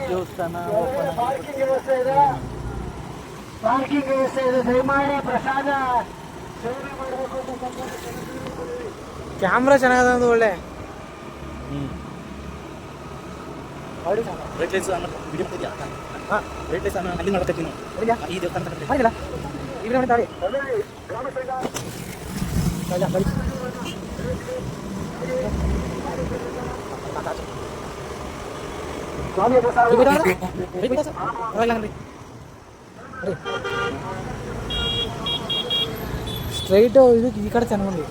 ದೇವಸ್ಥಾನ ಪಾರ್ಕಿಂಗ್ ವ್ಯವಸ್ಥೆ ಇದೆ. ದಯಮಾಡಿ ಪ್ರಸಾದ ಸೇವನೆ ಮಾಡಬೇಕು ಅಂತ ಕ್ಯಾಮ್ರಾ ಚೆನ್ನಾಗದ ಒಂದು ಒಳ್ಳೆ ಸ್ಟ್ರೈಟ್ ಇದು ಈ ಕಡೆ ಚೆನ್ನಾಗಿ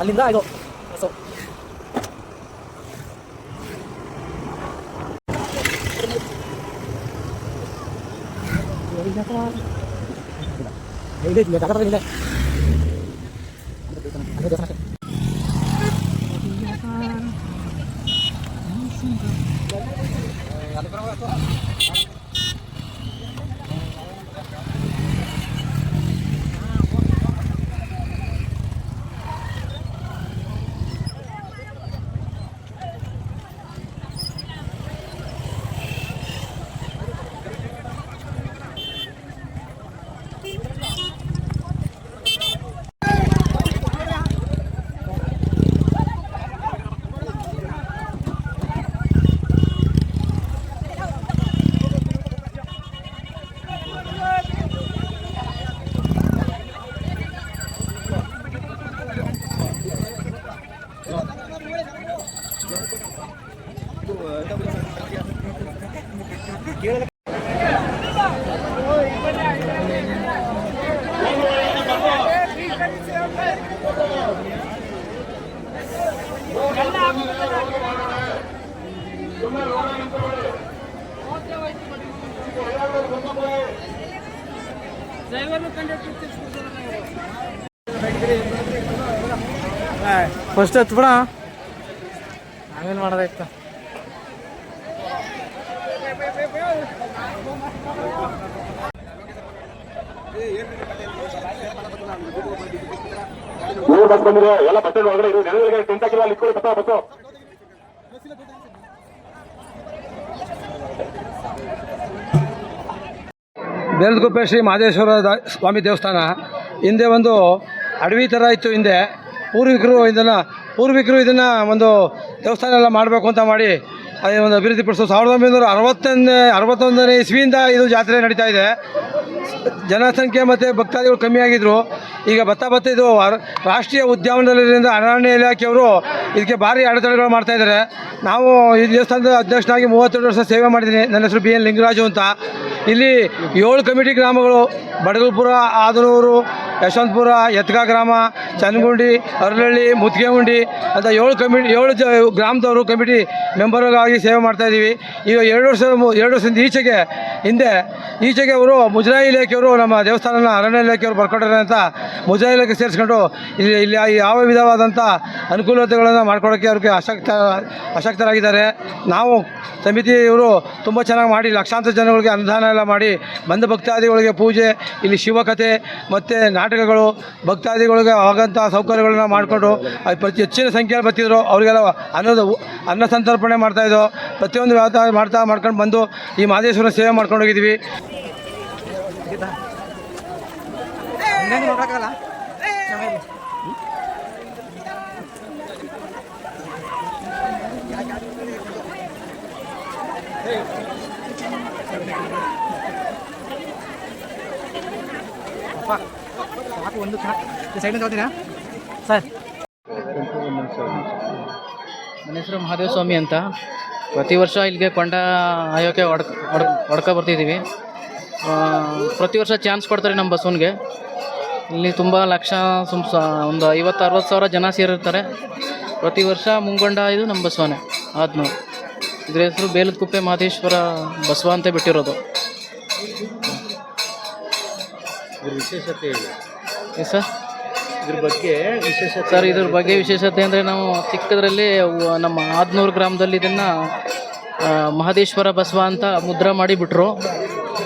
ಅಲ್ಲಿಂದ ಇದು ಫಸ್ಟ್ ಹತ್ತು ಬಿಡ ಆಮೇಲೆ ಮಾಡೋದಾಯ್ತು. ಬಸ್ ಬಂದಿದೆ ಎಲ್ಲ ಬಸ್ ಒಳಗಡೆ ಇರೋ ಜನಗಳಿಗೆ ಟೆಂಟ್ ಹಾಕಿಲ್ಲ ಅಲ್ಲಿ ಇಟ್ಕೊಳ್ಳಿ ಬಸ್ಸು. ಬೇಲ್ಗುಪ್ಪೆ ಶ್ರೀ ಮಹದೇಶ್ವರ ಸ್ವಾಮಿ ದೇವಸ್ಥಾನ ಹಿಂದೆ ಒಂದು ಅಡವಿ ಥರ ಇತ್ತು. ಹಿಂದೆ ಪೂರ್ವಿಕರು ಇದನ್ನು ಒಂದು ದೇವಸ್ಥಾನ ಎಲ್ಲ ಮಾಡಬೇಕು ಅಂತ ಮಾಡಿ ಅದೇ ಒಂದು ಅಭಿವೃದ್ಧಿಪಡಿಸೋ 1961ನೇ ಇಸ್ವಿಯಿಂದ ಇದು ಜಾತ್ರೆ ನಡೀತಾ ಇದೆ. ಜನಸಂಖ್ಯೆ ಮತ್ತು ಭಕ್ತಾದಿಗಳು ಕಮ್ಮಿ ಆಗಿದ್ದರು. ಈಗ ಬತ್ತ ಇದು ರಾಷ್ಟ್ರೀಯ ಉದ್ಯಾನದಲ್ಲಿರೋದ್ರಿಂದ ಅರಣ್ಯ ಇಲಾಖೆಯವರು ಇದಕ್ಕೆ ಭಾರಿ ಅಡೆತಡೆಗಳು ಮಾಡ್ತಾಯಿದ್ದಾರೆ. ನಾವು ಈ ದೇವಸ್ಥಾನದ ಅಧ್ಯಕ್ಷನಾಗಿ 32 ವರ್ಷ ಸೇವೆ ಮಾಡಿದ್ದೀನಿ. ನನ್ನ ಹೆಸರು BN ಲಿಂಗರಾಜು ಅಂತ. ಇಲ್ಲಿ 7 ಕಮಿಟಿ ಗ್ರಾಮಗಳು, ಬಡಗಲ್ಪುರ, ಆದನೂರು, ಯಶವಂತಪುರ, ಯತ್ಗಾ ಗ್ರಾಮ, ಚನ್ನಗುಂಡಿ, ಅರಳಹಳ್ಳಿ, ಮುತ್ತಿಗೆಗುಂಡಿ ಅಂತ 7 ಗ್ರಾಮದವರು ಕಮಿಟಿ ಮೆಂಬರ್ಗಳಾಗಿ ಸೇವೆ ಮಾಡ್ತಾಯಿದ್ದೀವಿ. ಈಗ 2 ವರ್ಷದಿಂದ ಈಚೆಗೆ ಅವರು ಮುಜರಾಯಿ ಇಲಾಖೆಯವರು ನಮ್ಮ ದೇವಸ್ಥಾನನ ಅರಣ್ಯ ಇಲಾಖೆಯವರು ಬರ್ಕೊಟ್ಟಾರೆ ಅಂತ ಮುಜರಾಯಿ ಇಲಾಖೆ ಸೇರಿಸ್ಕೊಂಡು ಇಲ್ಲಿ ಯಾವ ವಿಧವಾದಂಥ ಅನುಕೂಲತೆಗಳನ್ನು ಮಾಡ್ಕೊಡೋಕ್ಕೆ ಅವ್ರಿಗೆ ಅಶಕ್ತರಾಗಿದ್ದಾರೆ. ನಾವು ಸಮಿತಿಯವರು ತುಂಬ ಚೆನ್ನಾಗಿ ಮಾಡಿ ಲಕ್ಷಾಂತರ ಜನಗಳಿಗೆ ಅನುದಾನ ಎಲ್ಲ ಮಾಡಿ ಬಂದ ಭಕ್ತಾದಿಗಳಿಗೆ ಪೂಜೆ, ಇಲ್ಲಿ ಶಿವಕಥೆ ಮತ್ತು ನಾಟಕಗಳು, ಭಕ್ತಾದಿಗಳಿಗೆ ಆಗೋಂಥ ಸೌಕರ್ಯಗಳನ್ನ ಮಾಡಿಕೊಂಡು ಹೆಚ್ಚಿನ ಸಂಖ್ಯೆಯಲ್ಲಿ ಬರ್ತಿದ್ರು. ಅವರಿಗೆಲ್ಲ ಅನ್ನ ಸಂತರ್ಪಣೆ ಮಾಡ್ತಾಯಿದ್ದೋ. ಪ್ರತಿಯೊಂದು ವ್ಯವಸ್ಥೆ ಮಾಡ್ಕೊಂಡು ಬಂದು ಈ ಮಹದೇಶ್ವರ ಸೇವೆ ಮಾಡ್ಕೊಂಡು ಹೋಗಿದ್ದೀವಿ. ಒಂದು ಸೈಡ್ ತಗೋತೀರಾ ಸರ್? ನನ್ನ ಹೆಸರು ಮಹಾದೇವ ಸ್ವಾಮಿ ಅಂತ. ಪ್ರತಿ ವರ್ಷ ಇಲ್ಲಿಗೆ ಕೊಂಡ ಆಯೋಕೆ ಹೊಡ್ಕೊ ಬರ್ತಿದ್ದೀವಿ. ಪ್ರತಿ ವರ್ಷ ಚಾನ್ಸ್ ಕೊಡ್ತಾರೆ ನಮ್ಮ ಬಸವನಿಗೆ. ಇಲ್ಲಿ ತುಂಬ ಒಂದು 50-60 ಸಾವಿರ ಜನ ಸೇರಿರ್ತಾರೆ. ಪ್ರತಿ ವರ್ಷ ಮುಂಗೊಂಡ ಇದು ನಮ್ಮ ಬಸವನೇ ಆದ್ನೂರು. ಇದ್ರ ಹೆಸರು ಬೇಲದಕುಪ್ಪೆ ಮಹದೇಶ್ವರ ಬಸವ ಅಂತ ಬಿಟ್ಟಿರೋದು. ವಿಶೇಷತೆ ಸರ್ ಇದ್ರ ಬಗ್ಗೆ ವಿಶೇಷತೆ ಸರ್ ಇದ್ರ ಬಗ್ಗೆ ವಿಶೇಷತೆ ಅಂದರೆ ನಾವು ಚಿಕ್ಕದರಲ್ಲಿ ನಮ್ಮ ಆದ್ನೂರು ಗ್ರಾಮದಲ್ಲಿ ಇದನ್ನು ಮಹದೇಶ್ವರ ಬಸವ ಅಂತ ಮುದ್ರಾ ಮಾಡಿ ಬಿಟ್ಟರು.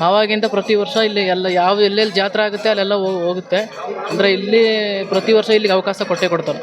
ಆವಾಗಿಂದ ಪ್ರತಿ ವರ್ಷ ಇಲ್ಲಿ ಎಲ್ಲ ಎಲ್ಲೆಲ್ಲಿ ಜಾತ್ರೆ ಆಗುತ್ತೆ ಅಲ್ಲೆಲ್ಲ ಹೋಗುತ್ತೆ. ಅಂದರೆ ಇಲ್ಲಿ ಪ್ರತಿ ವರ್ಷ ಇಲ್ಲಿಗೆ ಅವಕಾಶ ಕೊಡ್ತಾರೆ.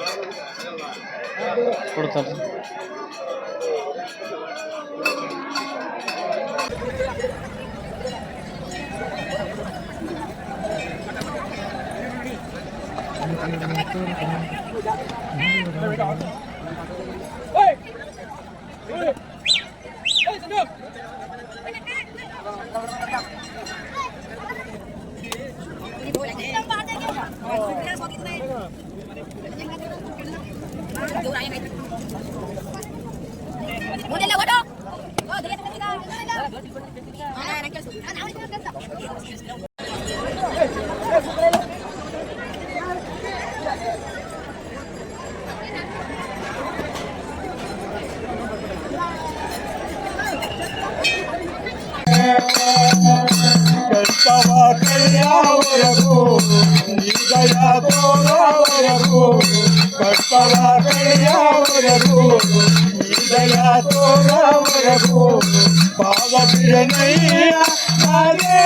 ಕಷ್ಟವ ಕಳೆಯವರೆಗೂ ನಿಜಯ ತೋರವರೆಗೂ ಕಷ್ಟವ ಕಳೆಯವರೆಗೂ ನಿಜಯ ತೋರವರೆಗೂ ಪಾವ ಬಿಡನಯ್ಯ ನಾನೇ